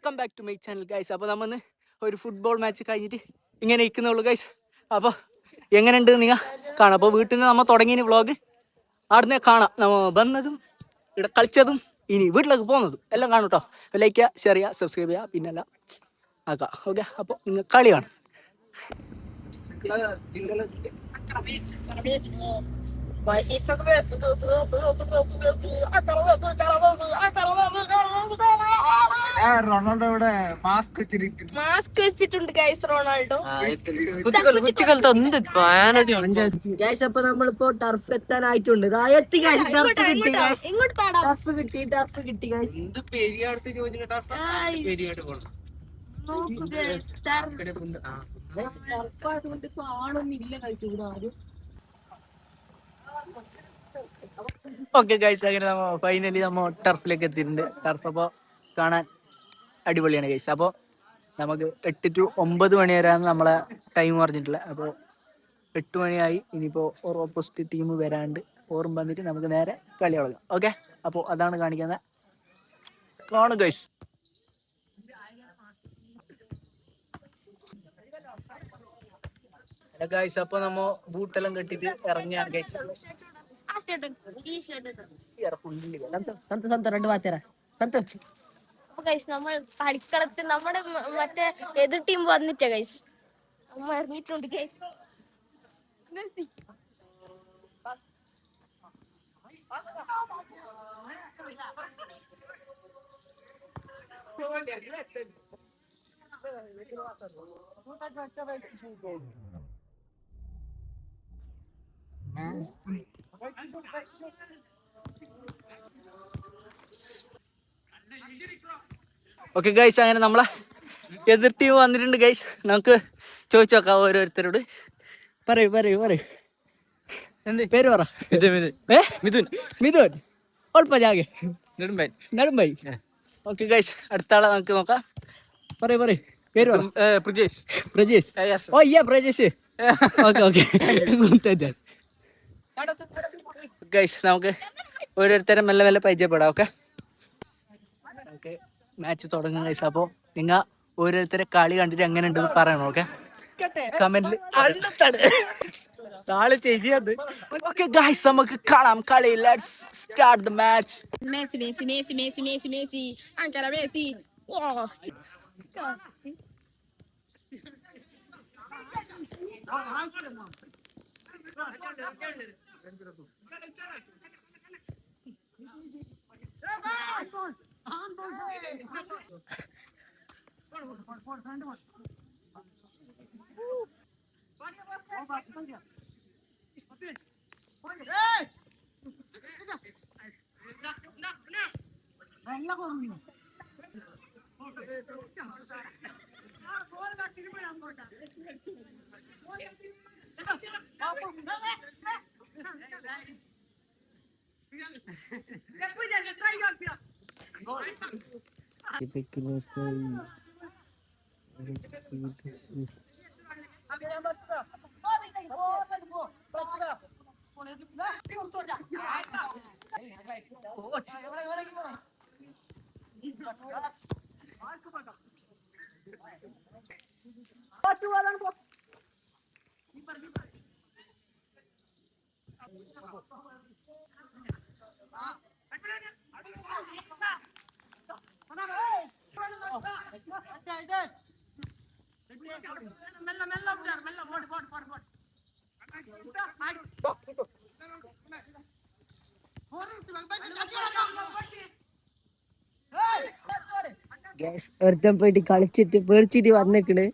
Welcome back to my channel guys. അപ്പോൾ നമ്മൾ ഒരു ഫുട്ബോൾ മാച്ച് കഴിഞ്ഞിട്ട് ഇങ്ങനെ ഇരിക്കുന്നുള്ളൂ ഗൈസ്. അപ്പോൾ എങ്ങനെയുണ്ട് നിങ്ങൾ കാണാം. അപ്പോൾ വീട്ടിൽ നിന്ന് നമ്മൾ തുടങ്ങിയ വ്ളോഗ് അവിടുന്ന് കാണാം. നമ്മൾ വന്നതും ഇവിടെ കളിച്ചതും ഇനി വീട്ടിലേക്ക് പോകുന്നതും എല്ലാം കാണും കേട്ടോ. ലൈക്ക് ചെയ്യുക, ഷെയർ ചെയ്യുക, സബ്സ്ക്രൈബ് ചെയ്യുക, പിന്നെല്ലാം ആക്കാം. ഓക്കെ, അപ്പോൾ നിങ്ങൾ കളി കാണും. റൊണാൾഡോ ഇവിടെ മാസ്ക് വെച്ചിട്ടുണ്ട് ഗൈസ്. റൊണാൾഡോ അപ്പൊ നമ്മളിപ്പോ ടർഫ് എത്താനായിട്ടുണ്ട്. ടർഫ് കിട്ടി ഗൈസ്. ഓക്കെ ഗൈസ്, അങ്ങനെ ഫൈനലി നമ്മ ടർഫിലേക്ക് എത്തിയിട്ടുണ്ട്. ടർഫ് അപ്പോൾ കാണാൻ അടിപൊളിയാണ് ഗൈസ്. അപ്പോൾ നമുക്ക് 8 to 9 മണി വരെയാണ് നമ്മളെ ടൈം പറഞ്ഞിട്ടുള്ളത്. അപ്പോൾ 8 മണിയായി. ഇനിയിപ്പോൾ ഓപ്പോസിറ്റ് ടീം വരാണ്ട് ഓറും വന്നിട്ട് നമുക്ക് നേരെ കളി തുടങ്ങാം. ഓക്കെ, അപ്പോൾ അതാണ് കാണിക്കുന്നത്. കാണും ഗൈസ്. ഗൈസ്, അപ്പൊ നമ്മ ബൂട്ടെല്ലാം കെട്ടിട്ട് ഇറങ്ങിയാണ് ഗൈസ്. നമ്മൾ കളിക്കളത്തിൽ നമ്മുടെ മറ്റേ എതിർ ടീം വന്നിട്ടാ ഗൈസ്. അമ്മ ഇറങ്ങിയിട്ടുണ്ട് ഗൈസ്. ഓക്കെ ഗൈസ്, അങ്ങനെ നമ്മളെ എതിർ ടീം വന്നിട്ടുണ്ട് ഗൈസ്. നമുക്ക് ചോദിച്ചു നോക്കാം ഓരോരുത്തരോട്. പറയൂ എന്ത് പേര് പറ. മിഥുൻ ഒൾപ്പജാകെ നെടുമ്പൈ. ഓക്കെ ഗൈസ്, അടുത്ത ആളെ നമുക്ക് നോക്കാം. പറയൂ പേര് പറ. പ്രജേഷ്. ഓ യാ പ്രജേഷ്. ഓക്കെ ഗൈസ്, നമുക്ക് ഓരോരുത്തരും മെല്ലെ പരിചയപ്പെടാം. ഓക്കെ, മാച്ച് തുടങ്ങും ഗൈസ്. അപ്പോൾ നിങ്ങൾ ഓരോരുത്തരെ കളി കണ്ടിട്ട് എങ്ങനെ ഉണ്ടെന്ന് പറയണം. ഓക്കെ, കമന്റിൽ താളെ ചെയ്യാത്. ഓക്കെ ഗൈസ്, നമുക്ക് കാണാം കളി. Let's start the match. Messi അങ്കര മെസ്സി. ഒരുത്തൻ പോയിട്ട് കളിച്ചിട്ട് പേടിച്ചിട്ട് വന്നേക്കണ്.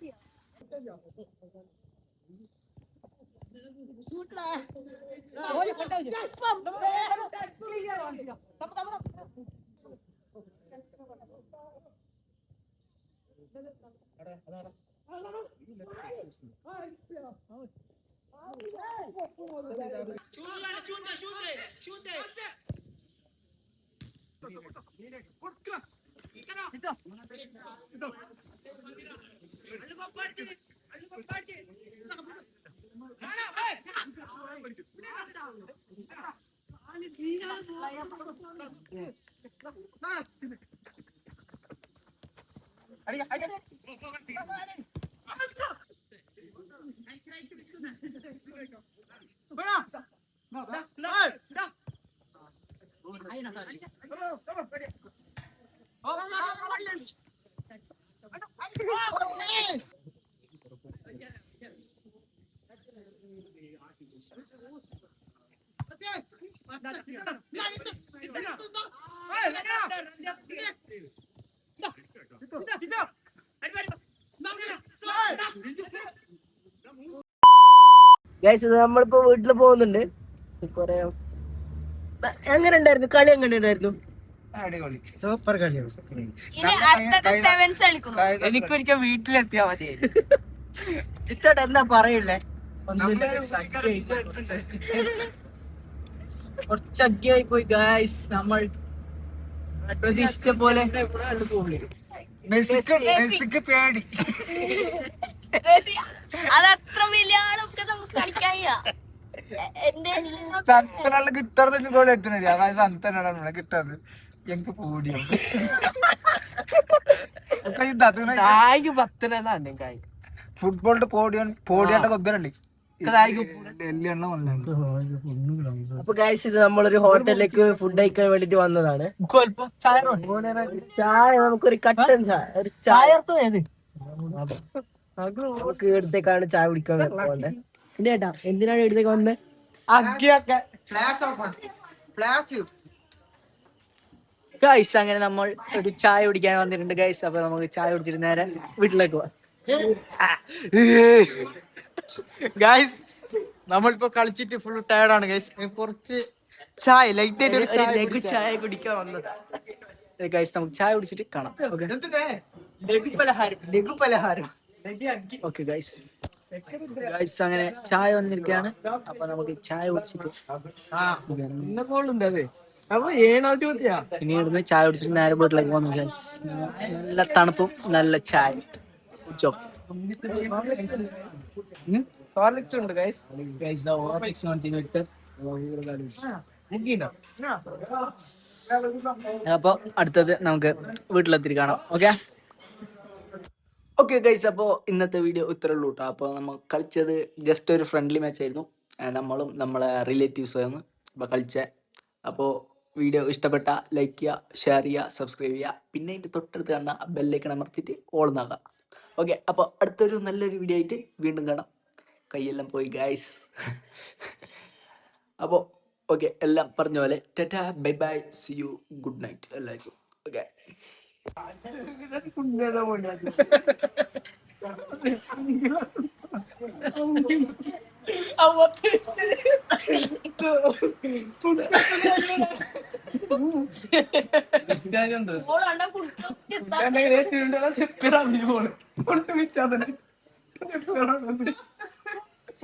ഗൈസ് നമ്മളിപ്പോ വീട്ടിൽ പോകുന്നുണ്ട്. കൊറേ എങ്ങനെ ഉണ്ടായിരുന്നു കളി? എങ്ങനെ ഉണ്ടായിരുന്നു? അടിപൊളി. സൂപ്പർ കളി. എനിക്കൊരിക്കൽ വീട്ടിലെത്തിയാ മതി. ചിത്തോട്ട് എന്താ പറയൂലേ? കുറച്ച് അഗ്ഗായി പോയി ഗൈസ്. നമ്മൾ പ്രതീക്ഷിച്ച പോലെ മെസ്സിക്ക് പേടി. അതത്ര വലിയ ആളൊക്കെ നമുക്ക് കളിക്കാൻ തനപ്പനാള് കിട്ടാതെ ഗോൾ എത്തുന്നില്ല. അതായത് തനപ്പനാണ് നമ്മളെ കിട്ടാത്. എനിക്ക് പേടിയോ ഫുട്ബോളിന്റെ പോടിയാണ്ട കൊബ്ബരണ്ട്. അപ്പൊ ഗൈസ് ഇത് നമ്മളൊരു ഹോട്ടലിലേക്ക് ഫുഡ് കഴിക്കാൻ വേണ്ടിട്ട് വന്നതാണ്. ചായ നമുക്കൊരു കട്ടൻ ചായ, ഒരു ചായ നമുക്ക് ഇവിടത്തേക്കാണ് ചായ കുടിക്കാൻ പോകണ്ടേ. പിന്നെ ഏട്ടാ എന്തിനാണ് ഇവിടത്തേക്ക് വന്നത്? ഗൈസ് അങ്ങനെ നമ്മൾ ഒരു ചായ കുടിക്കാൻ വന്നിട്ടുണ്ട് ഗൈസ്. അപ്പൊ നമുക്ക് ചായ കുടിച്ചിട്ട് നേരെ വീട്ടിലേക്ക് പോവാം. ഗൈസ് നമ്മളിപ്പോ കളിച്ചിട്ട് ഫുൾ ടയർഡാണ് ഗൈസ്. കുറച്ച് ചായ ലൈറ്റ് ആയിട്ട് ഒരു ലഘു ചായ കുടിക്കാൻ വന്നതാ ഗൈസ്. നമുക്ക് ചായ കുടിച്ചിട്ട് കാണാം. ലഘുപലഹാരം. Okay guys. ഗൈസ് അങ്ങനെ ചായ വന്നിരിക്കുകയാണ്. അപ്പൊ നമുക്ക് ചായ കുടിച്ചിട്ട് ഇനി ഇവിടുന്ന് ചായ കുടിച്ചിട്ട് നേരെ വീട്ടിലേക്ക് പോകുന്നു ഗൈസ്. നല്ല തണുപ്പും നല്ല ചായ കുടിച്ചോ. ഹോർലിക്സ് ഉണ്ട് ഗൈസ്. ഗൈസ് ഹോർലിക്സ് വാങ്ങിച്ചിട്ട് അപ്പൊ അടുത്തത് നമുക്ക് വീട്ടിലെത്തിരി കാണാം. ഓക്കെ ഗൈസ്, അപ്പോൾ ഇന്നത്തെ വീഡിയോ ഇത്രേ ഉള്ളൂ കേട്ടോ. അപ്പോൾ നമ്മൾ കളിച്ചത് ജസ്റ്റ് ഒരു ഫ്രണ്ട്ലി മാച്ച് ആയിരുന്നു. നമ്മളും നമ്മളെ റിലേറ്റീവ്സും ആയിരുന്നു അപ്പോൾ കളിച്ചത്. അപ്പോൾ വീഡിയോ ഇഷ്ടപ്പെട്ട ലൈക്ക് ചെയ്യുക, ഷെയർ ചെയ്യുക, സബ്സ്ക്രൈബ് ചെയ്യുക. പിന്നെ അതിൻ്റെ തൊട്ടടുത്ത് കാണുന്ന ബെല്ലൈക്കൺ അമർത്തിയിട്ട് ഓൾ നാക്കുക. ഓക്കെ, അപ്പോൾ അടുത്തൊരു നല്ലൊരു വീഡിയോ ആയിട്ട് വീണ്ടും കാണാം. കൈയെല്ലാം പോയി ഗൈസ്. അപ്പോൾ ഓക്കെ, എല്ലാം പറഞ്ഞ പോലെ ടാറ്റാ, bye bye, see you, good night എല്ലാവർക്കും. ഓക്കെ. കുടിക്കും